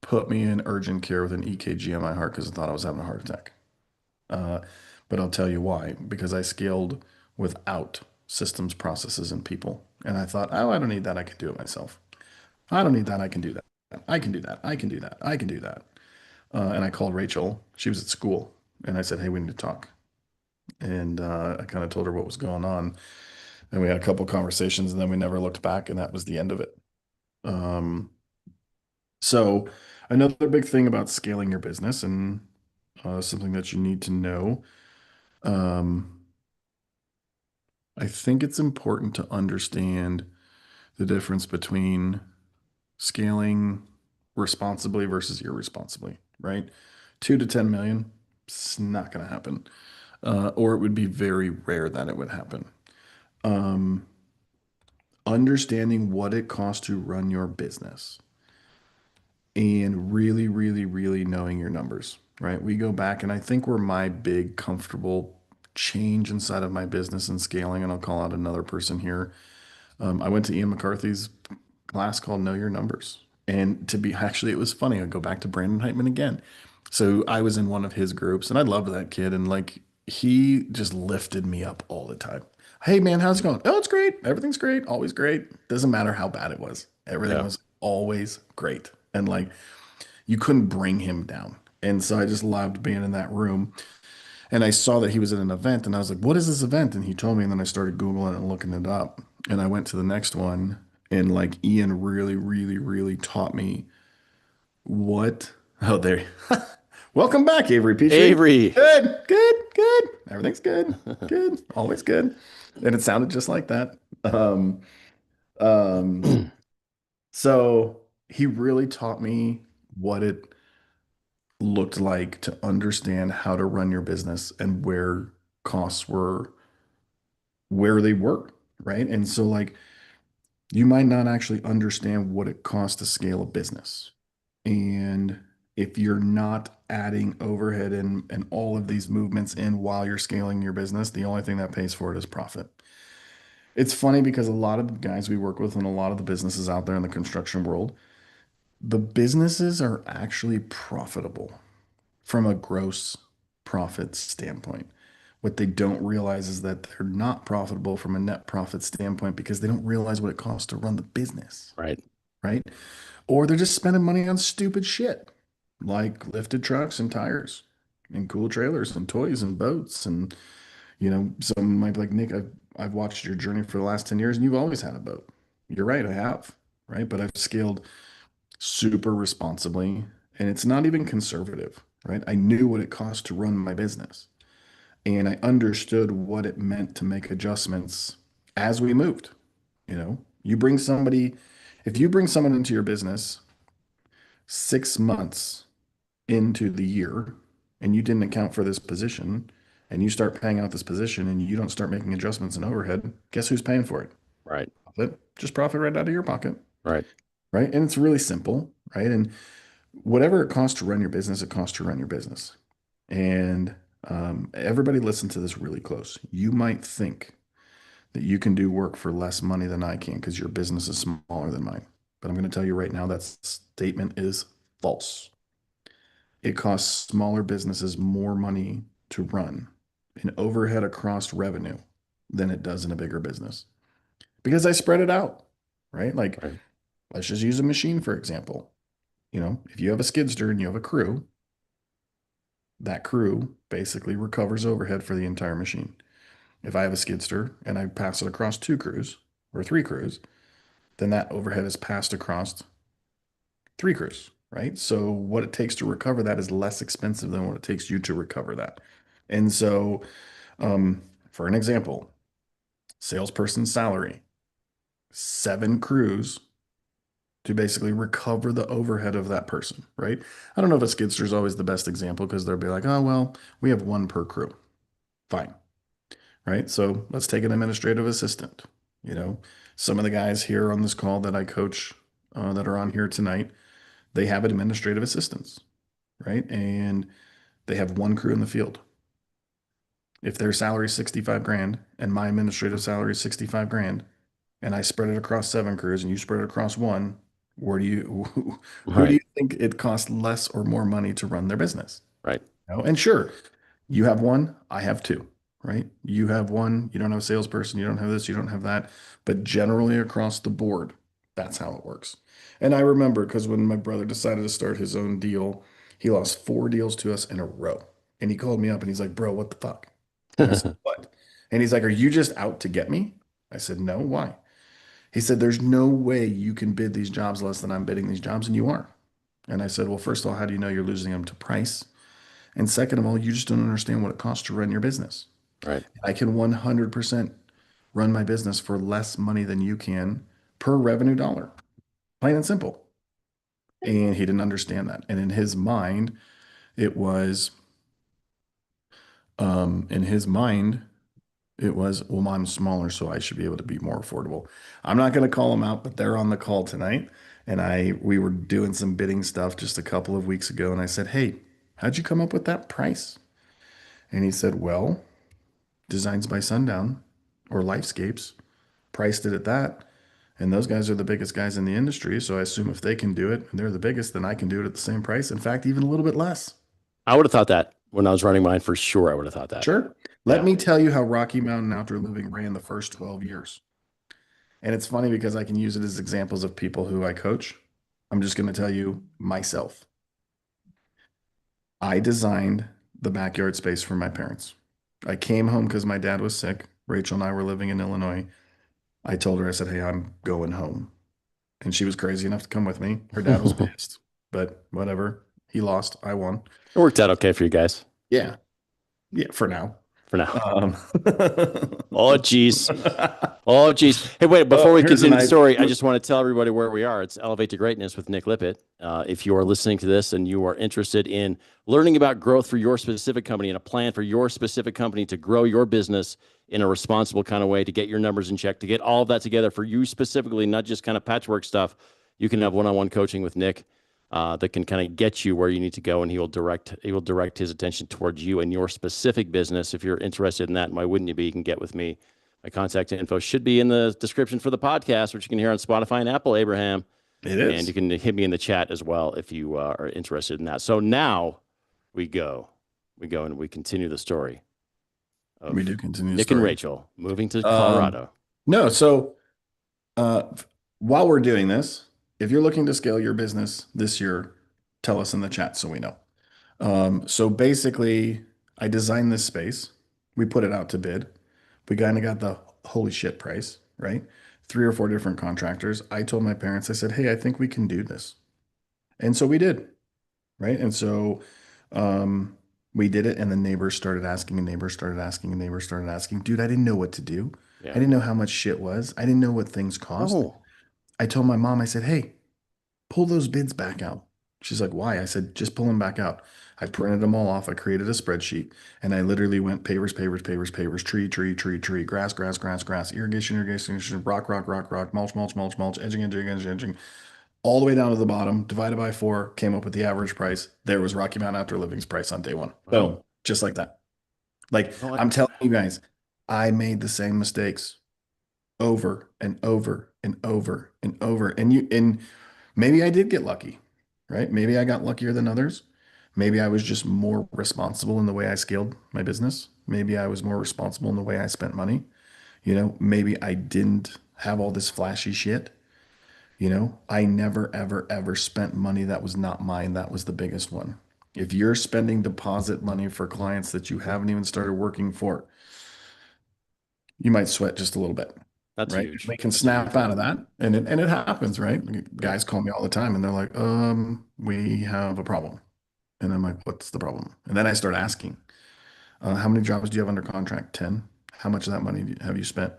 put me in urgent care with an EKG on my heart because I thought I was having a heart attack. But I'll tell you why. Because I scaled without systems, processes, and people. And I thought, oh, I don't need that. I can do it myself. I don't need that. I can do that. I can do that. I can do that. I can do that. And I called Rachel. She was at school, and I said, "Hey, we need to talk." And I kind of told her what was going on, and we had a couple conversations, and then we never looked back, and that was the end of it. So another big thing about scaling your business, and something that you need to know, I think it's important to understand the difference between scaling responsibly versus irresponsibly, right? 2 to 10 million, it's not going to happen. Or it would be very rare that it would happen. Understanding what it costs to run your business and really, really, really knowing your numbers, right? We go back, and I think where my big comfortable change inside of my business and scaling, and I'll call out another person here. I went to Ian McCarthy's class called Know Your Numbers. And it was funny. I go back to Brandon Heitman again. So I was in one of his groups, and I loved that kid. And like, he just lifted me up all the time. Hey man, how's it going? Oh, it's great. Everything's great. Always great. Doesn't matter how bad it was. Everything was always great. And like, you couldn't bring him down. And so I just loved being in that room. And I saw that he was at an event, and I was like, what is this event? And he told me, and then I started Googling and looking it up. And I went to the next one, and like Ian really, really, really taught me what. Oh, there. Welcome back, Avery Petrie. Avery. Good, good, good. Everything's good. Good. Always good. And it sounded just like that. So he really taught me what it looked like to understand how to run your business and where costs were where they were, right? And so like, you might not actually understand what it costs to scale a business. And if you're not adding overhead and all of these movements in while you're scaling your business, the only thing that pays for it is profit. It's funny because a lot of the guys we work with and a lot of the businesses out there in the construction world, the businesses are actually profitable from a gross profit standpoint. What they don't realize is that they're not profitable from a net profit standpoint because they don't realize what it costs to run the business. Right. Right. Or they're just spending money on stupid shit like lifted trucks and tires and cool trailers and toys and boats. And, some might be like, Nick, I've watched your journey for the last 10 years and you've always had a boat. You're right. I have. Right. But I've scaled super responsibly, and it's not even conservative. Right. I knew what it cost to run my business. And I understood what it meant to make adjustments as we moved. You bring somebody, if you bring someone into your business 6 months into the year and you didn't account for this position and you start paying out this position and you don't start making adjustments in overhead, guess who's paying for it? Right. Profit. Just profit right out of your pocket. Right. Right. And it's really simple. Right. And whatever it costs to run your business, it costs to run your business. And everybody listen to this really close. You might think that you can do work for less money than I can because your business is smaller than mine. But I'm going to tell you right now that statement is false. It costs smaller businesses more money to run in overhead across revenue than it does in a bigger business because I spread it out, right? Like, let's just use a machine, for example. If you have a skidster and you have a crew, that crew basically recovers overhead for the entire machine. If I have a skidster and I pass it across 2 crews or 3 crews, then that overhead is passed across 3 crews, right? So what it takes to recover that is less expensive than what it takes you to recover that. And so, for an example, salesperson's salary, 7 crews to basically recover the overhead of that person, right? I don't know if a skidster is always the best example because they'll be like, oh, well, we have 1 per crew. Fine. Right. So let's take an administrative assistant. Some of the guys here on this call that I coach that are on here tonight, they have administrative assistants, right? And they have 1 crew in the field. If their salary is 65 grand and my administrative salary is 65 grand and I spread it across 7 crews and you spread it across 1, who do you think it costs less or more money to run their business? Right. And sure, you have 1, I have 2. Right? You have 1, you don't have a salesperson, you don't have this, you don't have that. But generally across the board, That's how it works. And I remember because when my brother decided to start his own deal, he lost 4 deals to us in a row. And he called me up and he's like, bro, what the fuck? And I said, what? And he's like, are you just out to get me? I said, no, why? He said, there's no way you can bid these jobs less than I'm bidding these jobs, and you are. And I said, well, first of all, how do you know you're losing them to price? And second of all, you just don't understand what it costs to run your business. Right. I can 100% run my business for less money than you can per revenue dollar, plain and simple. And he didn't understand that. And in his mind, it was, well, I'm smaller, so I should be able to be more affordable. I'm not going to call them out, but they're on the call tonight. And we were doing some bidding stuff just a couple of weeks ago. And I said, hey, how'd you come up with that price? And he said, well, Designs by Sundown or Lifescapes priced it at that. And those guys are the biggest guys in the industry. So I assume if they can do it and they're the biggest, then I can do it at the same price. In fact, even a little bit less. I would have thought that when I was running mine, for sure. I would have thought that. Sure. Let Yeah. me tell you how Rocky Mountain Outdoor Living ran the first 12 years. And it's funny because I can use it as examples of people who I coach. I'm just going to tell you myself. I designed the backyard space for my parents. I came home because my dad was sick. Rachel and I were living in Illinois. I told her, I said, hey, I'm going home. And she was crazy enough to come with me. Her dad was pissed, but whatever. He lost. I won. It worked out okay for you guys Yeah. Yeah, for now. for now. Oh, geez. Oh, geez. Hey, wait, before we here's continue an the story, I just want to tell everybody where we are. It's Elevate to Greatness with Nick Lippitt. If you are listening to this and you are interested in learning about growth for your specific company and a plan for your specific company to grow your business in a responsible kind of way, to get your numbers in check, to get all of that together for you specifically, not just kind of patchwork stuff, you can have one-on-one coaching with Nick that can kind of get you where you need to go, and he will direct his attention towards you and your specific business. If you're interested in that, and why wouldn't you be? You can get with me. My contact info should be in the description for the podcast, which you can hear on Spotify and Apple, Abraham. it is. And you can hit me in the chat as well if you are interested in that. So now we go and we continue the story. We do continue the Nick story. and Rachel moving to Colorado. No, so while we're doing this, if you're looking to scale your business this year, tell us in the chat so we know. So basically, I designed this space. We put it out to bid. We kind of got the holy shit price, right? 3 or 4 different contractors. I told my parents, I said, hey, I think we can do this. And so we did, right? And so we did it, and the neighbors started asking, and neighbors started asking, and neighbors started asking. Dude, I didn't know what to do. Yeah. I didn't know how much shit was. I didn't know what things cost. Oh, I told my mom, I said, hey, pull those bids back out. She's like, why? I said, just pull them back out. I printed them all off. I created a spreadsheet, and I literally went pavers, tree, grass, irrigation, rock, mulch, edging, all the way down to the bottom, divided by 4, came up with the average price. There was Rocky Mountain Outdoor Living's price on day 1. Boom. Just like that. Like, I'm telling you guys, I made the same mistakes over and over and over and over. And maybe I did get lucky, right? Maybe I got luckier than others. Maybe I was just more responsible in the way I scaled my business. Maybe I was more responsible in the way I spent money. Maybe I didn't have all this flashy shit. I never, ever, ever spent money that was not mine. That was the biggest one. If you're spending deposit money for clients that you haven't even started working for, you might sweat just a little bit. that's right? huge. We can snap out of that, and it happens, right? Guys call me all the time, and they're like, we have a problem," and I'm like, "What's the problem?" And then I start asking, "How many jobs do you have under contract? 10. How much of that money have you spent?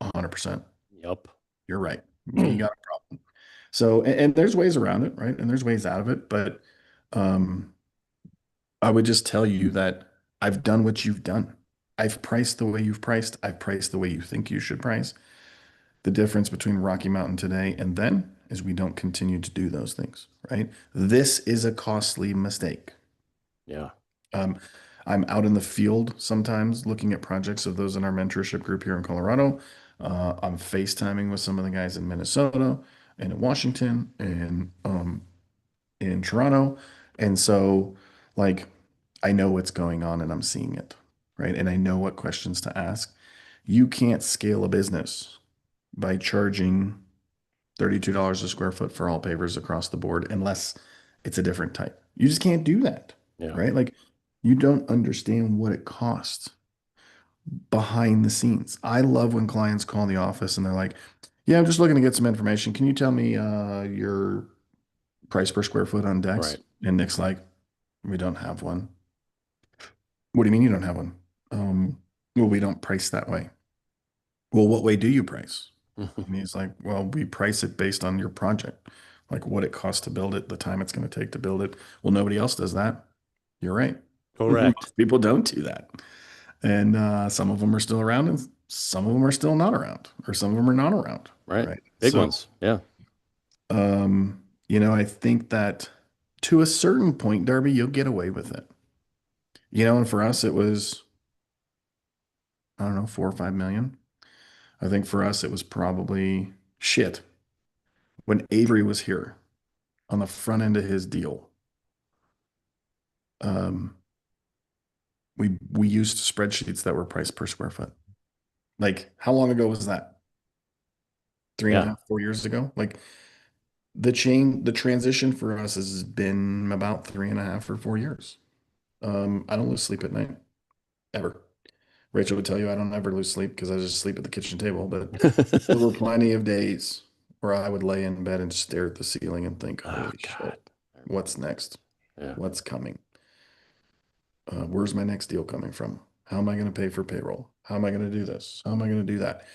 100%. Yep. You're right. You got a problem." So, and there's ways around it, right? And there's ways out of it, but I would just tell you that I've done what you've done. I've priced the way you've priced. I've priced the way you think you should price. The difference between Rocky Mountain today and then is we don't continue to do those things, right? This is a costly mistake. Yeah. I'm out in the field sometimes looking at projects of those in our mentorship group here in Colorado. I'm FaceTiming with some of the guys in Minnesota and in Washington and in Toronto. And so, like, I know what's going on and I'm seeing it, right? And I know what questions to ask. You can't scale a business by charging $32 a square foot for all pavers across the board, unless it's a different type. You just can't do that, Yeah. right? Like you don't understand what it costs behind the scenes. I love when clients call the office and they're like, yeah, I'm just looking to get some information. Can you tell me your price per square foot on decks? Right. And Nick's like, we don't have one. What do you mean you don't have one? Well, we don't price that way. Well, what way do you price? And he's like, well, we price it based on your project, like what it costs to build it, the time it's going to take to build it. Well, nobody else does that. You're right. Correct. Most people don't do that. And some of them are still around and some of them are still not around, or some of them are not around. Right. Big ones. Yeah. I think that to a certain point, Darby, you'll get away with it. And for us, it was, I don't know, 4 or 5 million. I think for us, it was probably shit. When Avery was here on the front end of his deal, we used spreadsheets that were priced per square foot. Like, how long ago was that? 3.5, 4 years ago? Like, the transition for us has been about 3.5 or 4 years. I don't lose sleep at night, ever. Rachel would tell you I don't ever lose sleep because I just sleep at the kitchen table, but there were plenty of days where I would lay in bed and stare at the ceiling and think, holy shit, what's next? Yeah. What's coming? Where's my next deal coming from? How am I going to pay for payroll? How am I going to do this? How am I going to do that?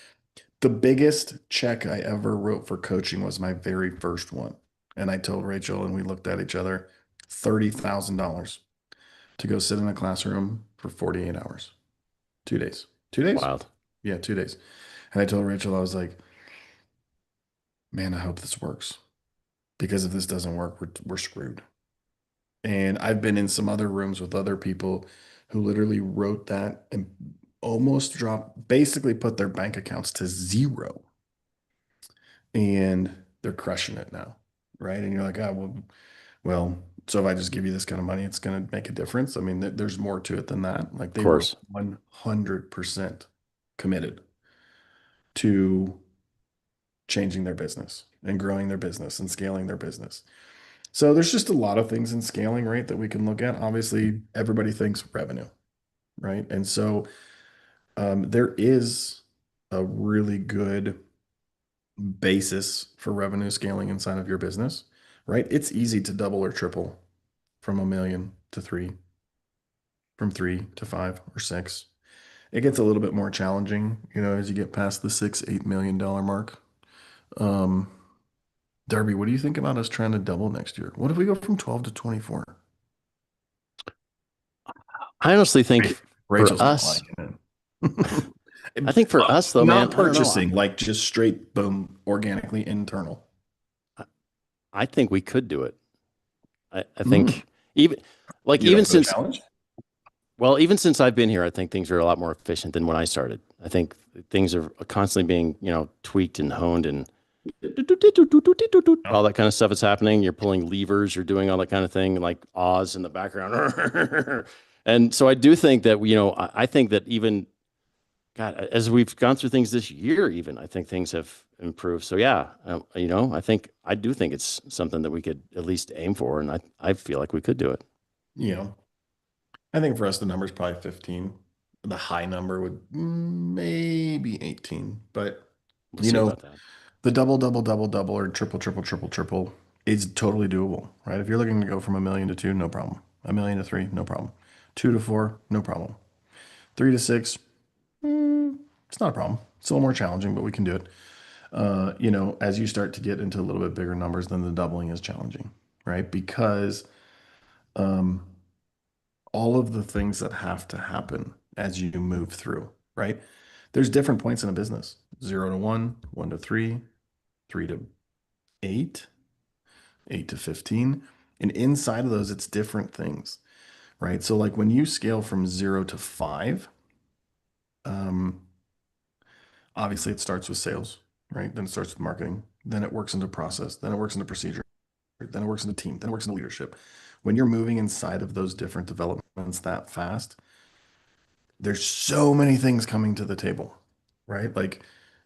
The biggest check I ever wrote for coaching was my very first one. And I told Rachel, and we looked at each other, $30,000 to go sit in a classroom for 48 hours. 2 days. 2 days? Wild. Yeah, 2 days. And I told Rachel, I was like, man, I hope this works. Because if this doesn't work, we're screwed. And I've been in some other rooms with other people who literally wrote that and almost basically put their bank accounts to zero. And they're crushing it now, right? And you're like, well, so if I just give you this kind of money, it's going to make a difference. I mean, there's more to it than that. Like they were 100% committed to changing their business and growing their business and scaling their business. So there's just a lot of things in scaling, right, that we can look at. Obviously, everybody thinks revenue, right? And so there is a really good basis for revenue scaling inside of your business, right? It's easy to double or triple from 1 million to 3, from 3 to 5 or 6. It gets a little bit more challenging, as you get past the $6-8 million mark. Darby, what do you think about us trying to double next year? What if we go from 12 to 24? I honestly think Rachel's for us, I think for us though, not man, I don't know. purchasing, like just straight boom, organically internal. I think we could do it. I think even since I've been here, I think things are a lot more efficient than when I started. I think things are constantly being, tweaked and honed, and all that kind of stuff is happening. You're pulling levers, you're doing all that kind of thing, like Oz in the background. And so I do think that, I think that even, God, as we've gone through things this year, even, I think things have improved. So yeah, I do think it's something that we could at least aim for. And I feel like we could do it. I think for us, the number is probably 15. The high number would maybe 18, but We'll see about that. The double or triple is totally doable, right? If you're looking to go from 1 million to 2, no problem. 1 million to 3, no problem. 2 to 4, no problem. 3 to 6, it's not a problem. It's a little more challenging, but we can do it. As you start to get into a little bit bigger numbers, then the doubling is challenging, right? Because all of the things that have to happen as you move through, right? There's different points in a business: 0 to 1, 1 to 3, 3 to 8, 8 to 15. And inside of those, it's different things, right? So like when you scale from 0 to 5, obviously it starts with sales, right? Then it starts with marketing. Then it works into process. Then it works into procedure. Then it works into team. Then it works into leadership. When you're moving inside of those different developments that fast, there's so many things coming to the table, right? Like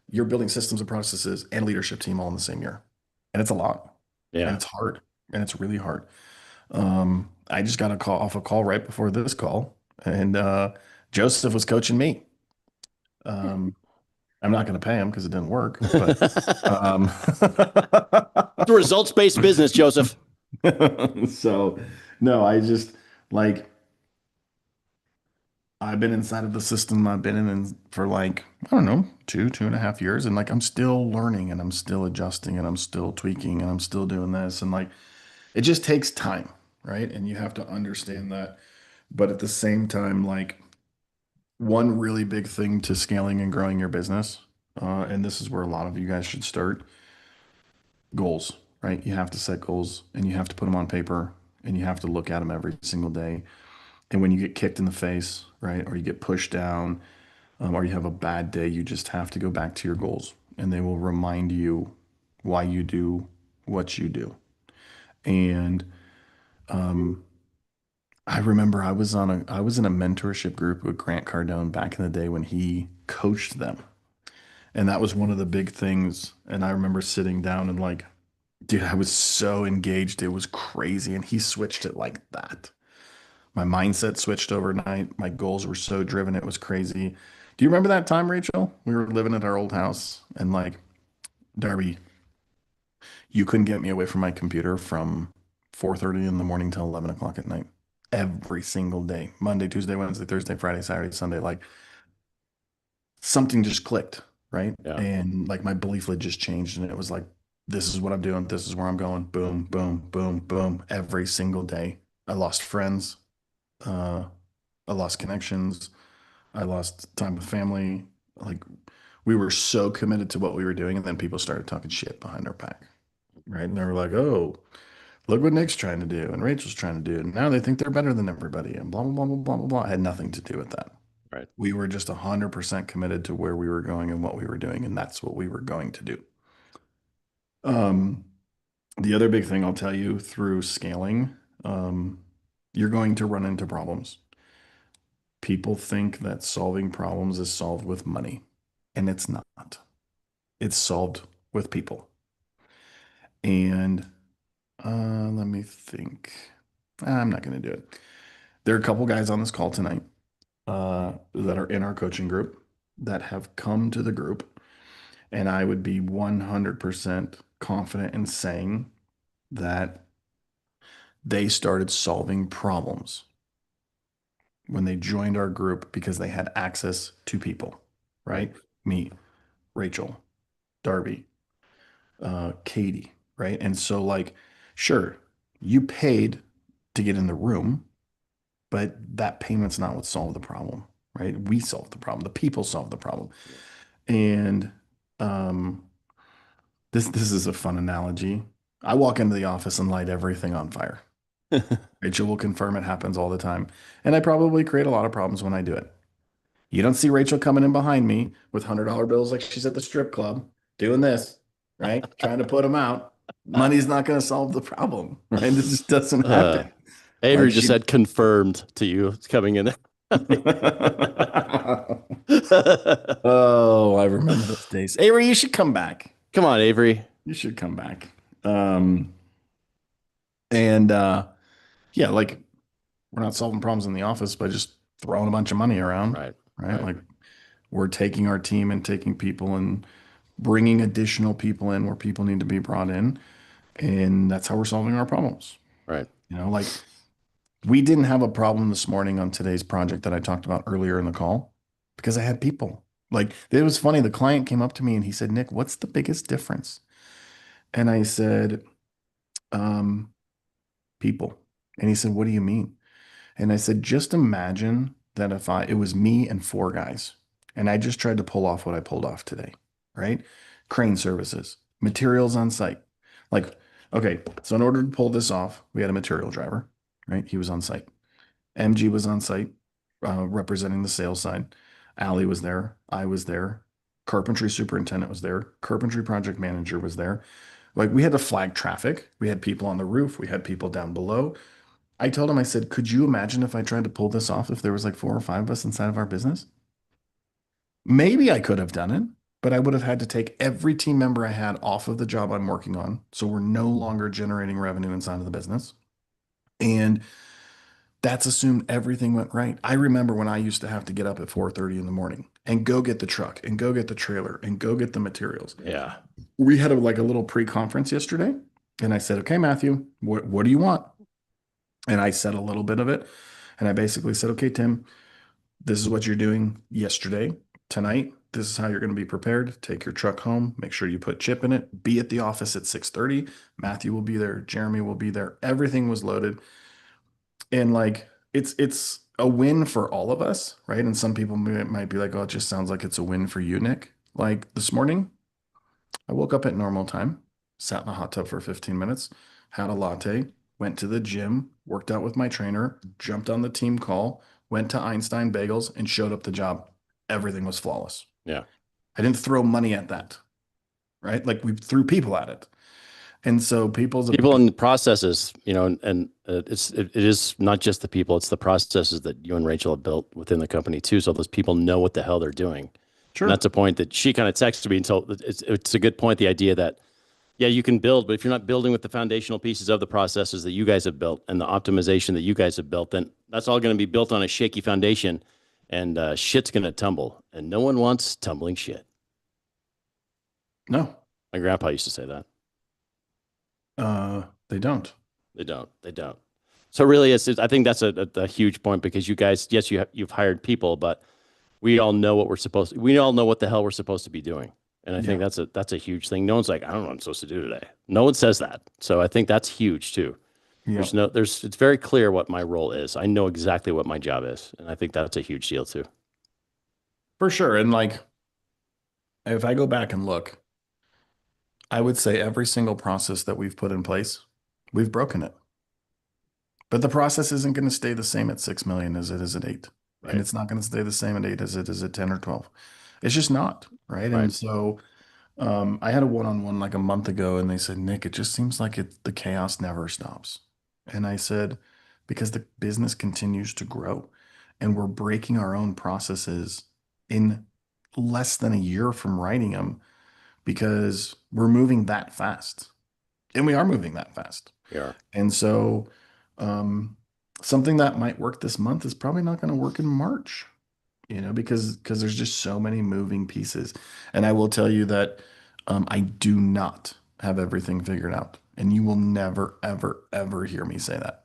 you're building systems and processes and leadership team all in the same year. and it's a lot, and Yeah. it's hard, and it's really hard. I just got a call off a call right before this call, and Joseph was coaching me. Um, I'm not going to pay him because it didn't work, but um, It's a results-based business, Joseph. so no, I just like I've been inside of the system I've been in for like, I don't know, 2.5 years. And like, I'm still learning and I'm still adjusting and I'm still tweaking and I'm still doing this. And like, it just takes time, right? And you have to understand that. But at the same time, like, one really big thing to scaling and growing your business, and this is where a lot of you guys should start, goals, right? You have to set goals and you have to put them on paper and you have to look at them every single day. And when you get kicked in the face, right, or you get pushed down, or you have a bad day, you just have to go back to your goals and they will remind you why you do what you do. And um, I remember I was in a mentorship group with Grant Cardone back in the day when he coached them. And that was one of the big things. And I remember sitting down and like, dude, I was so engaged. It was crazy. And he switched it like that. My mindset switched overnight. My goals were so driven. It was crazy. Do you remember that time, Rachel? We were living at our old house and like, Darby, you couldn't get me away from my computer from 4:30 in the morning till 11 o'clock at night. Every single day. Monday, Tuesday, Wednesday, Thursday, Friday, Saturday, Sunday. Like something just clicked, right? Yeah. And like my belief lid just changed. And it was like, this is what I'm doing. This is where I'm going. Boom, boom, boom, boom. Every single day. I lost friends. Uh, I lost connections. I lost time with family. Like we were so committed to what we were doing, and then people started talking shit behind our back, right? And they were like, "Oh, look what Nick's trying to do, and Rachel's trying to do, and now they think they're better than everybody, and blah blah blah blah blah blah blah." It had nothing to do with that. Right. We were just 100% committed to where we were going and what we were doing, and that's what we were going to do. Um, the other big thing I'll tell you through scaling, you're going to run into problems. People think that solving problems is solved with money, and it's not. It's solved with people. And let me think. I'm not going to do it. There are a couple guys on this call tonight that are in our coaching group that have come to the group, and I would be 100% confident in saying that they started solving problems when they joined our group because they had access to people, right? Me, Rachel, Darby, Katie, right? And so, like, sure, you paid to get in the room, but that payment's not what solved the problem, right? We solved the problem. The people solved the problem. And um, this is a fun analogy. I walk into the office and light everything on fire. Rachel will confirm it happens all the time. And I probably create a lot of problems when I do it. You don't see Rachel coming in behind me with $100 bills like she's at the strip club doing this, right? Trying to put them out. Money's not going to solve the problem, right? This just doesn't happen. Avery Like just she- said confirmed to you. It's coming in. Oh, I remember those days. Avery, you should come back. Come on, Avery. You should come back. And yeah, like we're not solving problems in the office by just throwing a bunch of money around, Right. right? Like we're taking our team and taking people and bringing additional people in where people need to be brought in. And that's how we're solving our problems. Right. You know, like we didn't have a problem this morning on today's project that I talked about earlier in the call because I had people. Like it was funny. The client came up to me and he said, "Nick, what's the biggest difference?" And I said, people. And he said, "What do you mean?" And I said, "Just imagine that if it was me and four guys, and I just tried to pull off what I pulled off today, right? Crane services, materials on site. Like, okay, so in order to pull this off, we had a material driver, right? He was on site. MG was on site, representing the sales side. Allie was there. I was there. Carpentry superintendent was there. Carpentry project manager was there. Like we had to flag traffic. We had people on the roof. We had people down below. I told him, I said, could you imagine if I tried to pull this off if there was like 4 or 5 of us inside of our business? Maybe I could have done it, but I would have had to take every team member I had off of the job I'm working on. So we're no longer generating revenue inside of the business. And that's assumed everything went right. I remember when I used to have to get up at 4:30 in the morning and go get the truck and go get the trailer and go get the materials. Yeah. We had like a little pre-conference yesterday, and I said, "Okay, Matthew, what do you want?" And I said a little bit of it, and I basically said, "Okay, Tim, this is what you're doing yesterday, tonight. This is how you're going to be prepared. Take your truck home. Make sure you put chip in it. Be at the office at 6:30. Matthew will be there. Jeremy will be there." Everything was loaded. And like it's a win for all of us, right? And some people might be like, "Oh, it just sounds like it's a win for you, Nick." Like this morning, I woke up at normal time, sat in the hot tub for 15 minutes, had a latte, went to the gym, worked out with my trainer, jumped on the team call, went to Einstein Bagels, and showed up the job. Everything was flawless. Yeah. I didn't throw money at that, right? Like we threw people at it. And so People and processes, and it is not just the people, it's the processes that you and Rachel have built within the company too. So those people know what the hell they're doing. Sure. And that's a point that she kind of texted me. And so it's a good point. The idea that, yeah, you can build, but if you're not building with the foundational pieces of the processes that you guys have built and the optimization that you guys have built, then that's all going to be built on a shaky foundation, and shit's going to tumble, and no one wants tumbling shit. No. My grandpa used to say that. They don't. They don't. So really, I think that's a huge point, because you guys, yes, you've hired people, but we all know what we all know what the hell we're supposed to be doing. And I think that's a huge thing. No one's like, I don't know what I'm supposed to do today. No one says that. So I think that's huge too. Yeah. It's very clear what my role is. I know exactly what my job is. And I think that's a huge deal too. For sure. And like, if I go back and look, I would say every single process that we've put in place, we've broken it. But the process isn't going to stay the same at 6 million as it is at 8. Right. And it's not going to stay the same at 8 as it is at 10 or 12. It's just not. Right. Right. And so I had a one-on-one like a month ago, and they said, "Nick, it just seems like the chaos never stops." And I said, because the business continues to grow, and we're breaking our own processes in less than a year from writing them, because we're moving that fast. And we are moving that fast. Yeah. And so something that might work this month is probably not going to work in March, because there's just so many moving pieces. And I will tell you that I do not have everything figured out. And you will never, ever, ever hear me say that,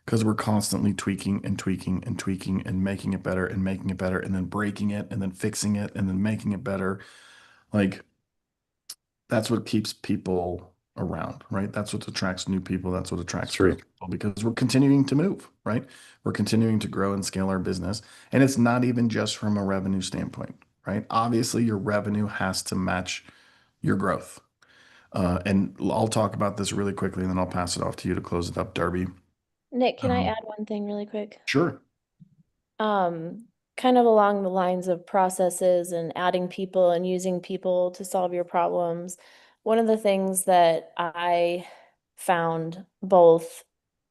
because we're constantly tweaking and tweaking and tweaking and making it better and making it better and then breaking it and then fixing it and then making it better. Like, that's what keeps people around, right? That's what attracts new people. That's what attracts people, because we're continuing to move, right? We're continuing to grow and scale our business. And it's not even just from a revenue standpoint, right? Obviously, your revenue has to match your growth. And I'll talk about this really quickly, and then I'll pass it off to you to close it up, Darby. Nick, can I add one thing really quick? Sure. Kind of along the lines of processes and adding people and using people to solve your problems. One of the things that I found both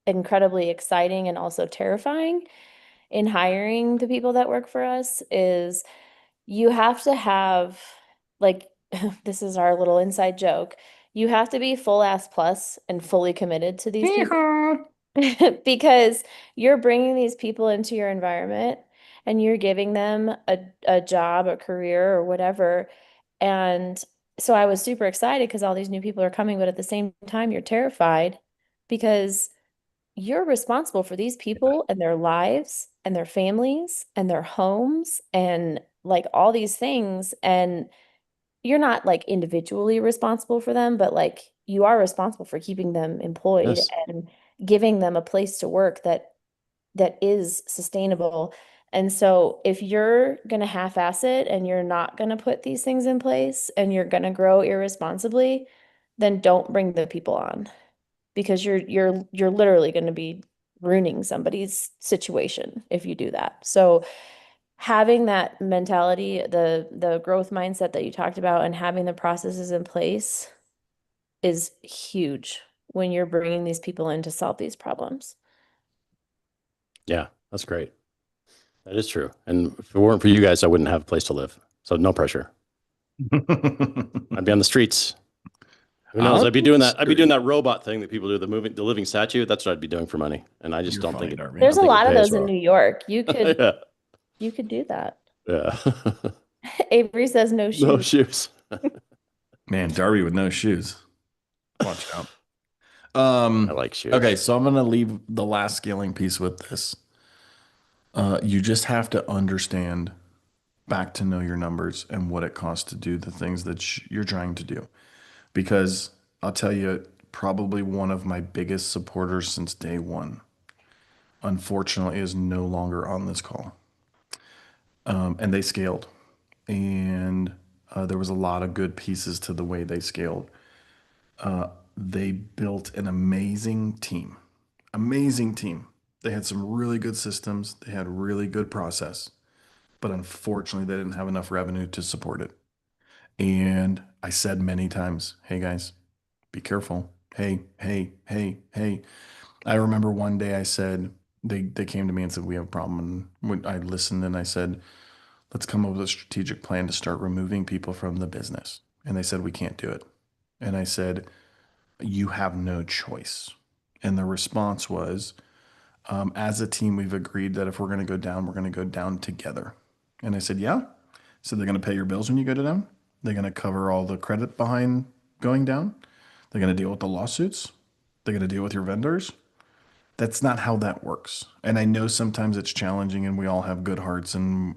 incredibly exciting and also terrifying in hiring the people that work for us is you have to have, like, this is our little inside joke. You have to be full ass plus and fully committed to these people. Because you're bringing these people into your environment and you're giving them a job, a career, or whatever. And so I was super excited because all these new people are coming, but at the same time, you're terrified because you're responsible for these people and their lives and their families and their homes and like all these things. And you're not like individually responsible for them, but like you are responsible for keeping them employed and giving them a place to work that is sustainable. And so if you're going to half-ass it and you're not going to put these things in place and you're going to grow irresponsibly, then don't bring the people on, because you're literally going to be ruining somebody's situation if you do that. So having that mentality, the growth mindset that you talked about, and having the processes in place is huge when you're bringing these people in to solve these problems. Yeah, that's great. That is true. And if it weren't for you guys, I wouldn't have a place to live. So no pressure. I'd be on the streets. Who knows? On I'd be doing that. the I'd be doing street. that robot thing that people do, the living statue. That's what I'd be doing for money. And I just You're don't funny, think it. Darby. There's a think it lot of pays those in well. New York. You could Yeah. you could do that. Yeah. Avery says no No shoes. shoes. Man, Darby with no shoes. Watch out. I like shoes. Okay, so I'm gonna leave the last scaling piece with this. You just have to understand back to know your numbers and what it costs to do the things that you're trying to do. Because I'll tell you, probably one of my biggest supporters since day one, unfortunately, is no longer on this call. And they scaled. And there was a lot of good pieces to the way they scaled. They built an amazing team. Amazing team. They had some really good systems. They had really good process. But unfortunately, they didn't have enough revenue to support it. And I said many times, hey guys, be careful. Hey, hey, hey, hey. I remember one day I said, they came to me and said, we have a problem. And when I listened and I said, let's come up with a strategic plan to start removing people from the business. And they said, we can't do it. And I said, you have no choice. And the response was, as a team, we've agreed that if we're going to go down, we're going to go down together. And I said, yeah. So they're going to pay your bills when you go down. They're going to cover all the credit behind going down. They're going to deal with the lawsuits. They're going to deal with your vendors. That's not how that works. And I know sometimes it's challenging and we all have good hearts and,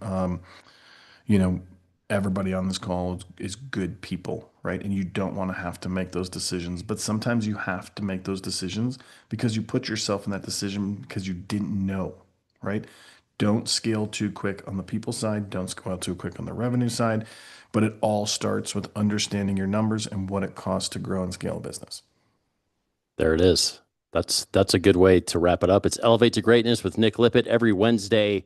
you know, everybody on this call is good people, right? And you don't want to have to make those decisions, but sometimes you have to make those decisions because you put yourself in that decision because you didn't know, right? Don't scale too quick on the people side. Don't scale too quick on the revenue side, but it all starts with understanding your numbers and what it costs to grow and scale a business. There it is. That's a good way to wrap it up. It's Elevate to Greatness with Nick Lippitt every Wednesday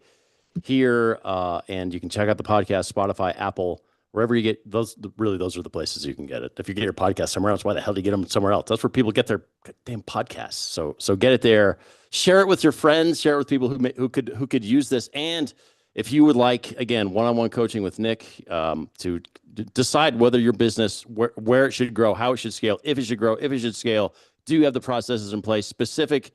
here. And you can check out the podcast, Spotify, Apple, wherever you get those. Really, those are the places you can get it. If you get your podcast somewhere else, why the hell do you get them somewhere else? That's where people get their damn podcasts. So get it there. Share it with your friends. Share it with people who could use this. And if you would like, again, one-on-one coaching with Nick to decide whether your business, where it should grow, how it should scale, if it should grow, if it should scale, do you have the processes in place, specific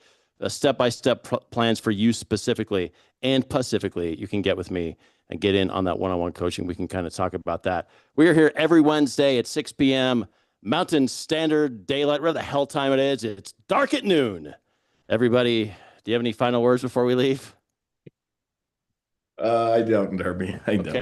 step-by-step plans for you specifically and pacifically, you can get with me and get in on that one-on-one coaching. We can kind of talk about that. We are here every Wednesday at 6 p.m. Mountain Standard Daylight, whatever the hell time it is. It's dark at noon. Everybody, do you have any final words before we leave? I don't, Darby. I don't. Okay.